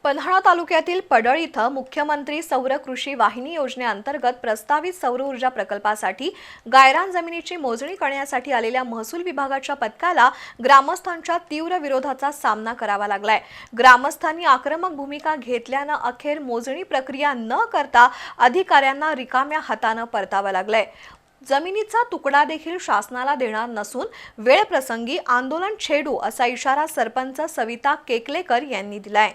पन्हाळा तालुक्यातील पडळ इथं मुख्यमंत्री सौर कृषी वाहिनी योजनेअंतर्गत प्रस्तावित सौर ऊर्जा प्रकल्पासाठी गायरान जमिनीची मोजणी करण्यासाठी आलेल्या महसूल विभागाच्या पथकाला ग्रामस्थांच्या तीव्र विरोधाचा सामना करावा लागलाय। ग्रामस्थांनी आक्रमक भूमिका घेतल्यानं अखेर मोजणी प्रक्रिया न करता अधिकाऱ्यांना रिकाम्या हातानं परतावं लागलंय। जमिनीचा तुकडा देखील शासनाला देणार नसून वेळ प्रसंगी आंदोलन छेडू असा इशारा सरपंच सविता केकलेकर यांनी दिलाय।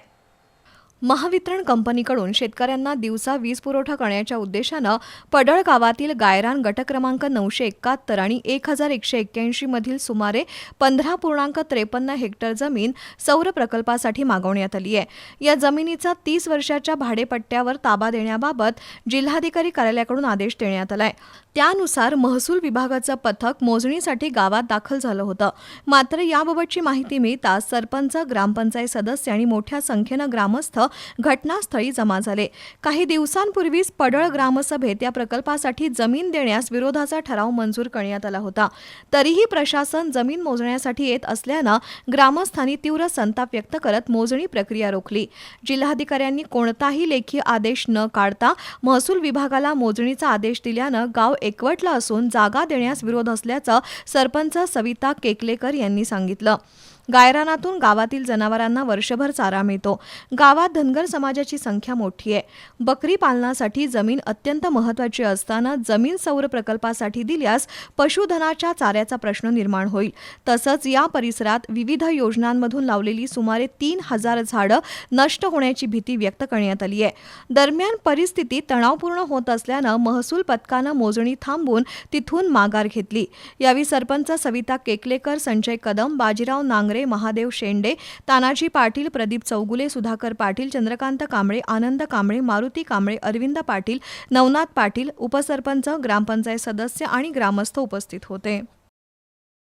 महावितरण कंपनीकडून शेतकऱ्यांना दिवसा वीज पुरवठा करण्याच्या उद्देशानं पडळ गावातील गायरान गट क्रमांक 971 आणि 1181 मधील सुमारे 15.53 हेक्टर जमीन सौर प्रकल्पासाठी मागवण्यात आली आहे। या जमिनीचा 30 वर्षाच्या भाडेपट्ट्यावर ताबा देण्याबाबत जिल्हाधिकारी कार्यालयाकडून आदेश देण्यात आलाय। त्यानुसार महसूल विभागाचं पथक मोजणीसाठी गावात दाखल झालं होतं। मात्र याबाबतची माहिती मिळताच सरपंच, ग्रामपंचायत सदस्य आणि मोठ्या संख्येनं ग्रामस्थ घटनास्थळी जमा झाले। काही दिवसांपूर्वीच पडळ ग्रामसभेत या प्रकल्पासाठी जमीन देण्यास विरोधाचा ठराव मंजूर करण्यात आला होता। तरीही प्रशासन जमीन मोजण्यासाठी येत असल्यानं ग्रामस्थांनी तीव्र संताप व्यक्त करत मोजणी प्रक्रिया रोखली। जिल्हाधिकाऱ्यांनी कोणताही लेखी आदेश न काढता महसूल विभागाला मोजणीचा आदेश दिल्यानं गाव एकवटलं असून जागा देण्यास विरोध असल्याचं सरपंच सविता केकलेकर यांनी सांगितलं। गायरानातून गावातील जनावरांना वर्षभर चारा मिळतो। गावात धनगर समाजाची संख्या मोठी आहे। बकरी पालनासाठी जमीन अत्यंत महत्त्वाची असताना जमीन सौर प्रकल्पासाठी दिल्यास पशुधनाच्या चाऱ्याचा प्रश्न निर्माण होईल। तसंच या परिसरात विविध योजनांमधून लावलेली सुमारे 3000 झाडं नष्ट होण्याची भीती व्यक्त करण्यात आली आहे। दरम्यान परिस्थिती तणावपूर्ण होत असल्यानं महसूल पथकानं मोजणी थांबवून तिथून माघार घेतली। यावेळी सरपंच सविता केकलेकर, संजय कदम, बाजीराव नांगरे, महादेव शेंडे, तानाजी पाटील, प्रदीप चौगुले, सुधाकर पाटील, चंद्रकांत कांबळे, आनंद कांबळे, मारुती कांबळे, अरविंद पाटील, नवनाथ पाटील, उपसरपंच, ग्रामपंचायत सदस्य आणि ग्रामस्थ उपस्थित होते।